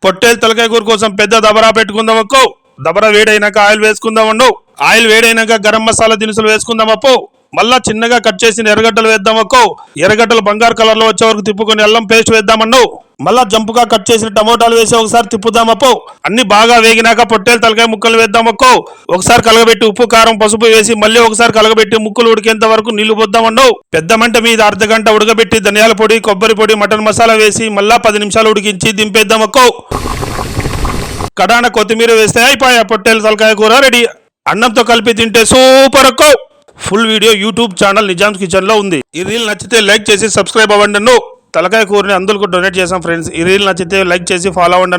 పొట్టేలు తలకాయ కూర కోసం పెద్ద దబరా పెట్టుకుందాం అక్కో. దబరా వేడైనాక ఆయిల్ వేసుకుందాం అండు. ఆయిల్ వేడైనాక గరం మసాలా దినుసులు వేసుకుందాం అప్పో. మళ్ళా చిన్నగా కట్ చేసిన ఎర్రగడ్డలు వేద్దాం అక్కో. ఎర్రగడ్డలు బంగారు కలర్ లో వచ్చే వరకు తిప్పుకొని అల్లం పేస్ట్ వేద్దామన్ను. మళ్ళా జంపుగా కట్ చేసిన టమోటాలు వేసి ఒకసారి తిప్పుదాం అప్పో. అన్ని బాగా వేగినాక పొట్టేలు తలకాయ ముక్కలు వేద్దాం అక్కో. ఒకసారి కలగబెట్టి ఉప్పు కారం పసుపు వేసి మళ్ళీ ఒకసారి కలగబెట్టి ముక్కలు ఉడికేంత వరకు నీళ్లు పోద్దామన్ను. పెద్ద మంట మీద అర్ధగంట ఉడకబెట్టి ధనియాల పొడి కొబ్బరి పొడి మటన్ మసాలా వేసి మళ్ళా 10 నిమిషాలు ఉడికించి దింపేద్దాం అక్కో. కడాన కొత్తిమీర వేస్తే అయిపోయా పొట్టేలు తలకాయ కూర రెడీ. అన్నంతో కలిపి తింటే సూపర్ అక్కో. Full video YouTube channel Nizam's kitchen లో ఉంది. ఈ రీల్ నచ్చితే లైక్ చేసి సబ్స్క్రైబ్ అవ్వండి. తలకాయ కూరని అందరికీ డొనేట్ చేసాం ఫ్రెండ్స్. ఈ రీల్ నచ్చితే లైక్ చేసి ఫాలో అవ్వండి.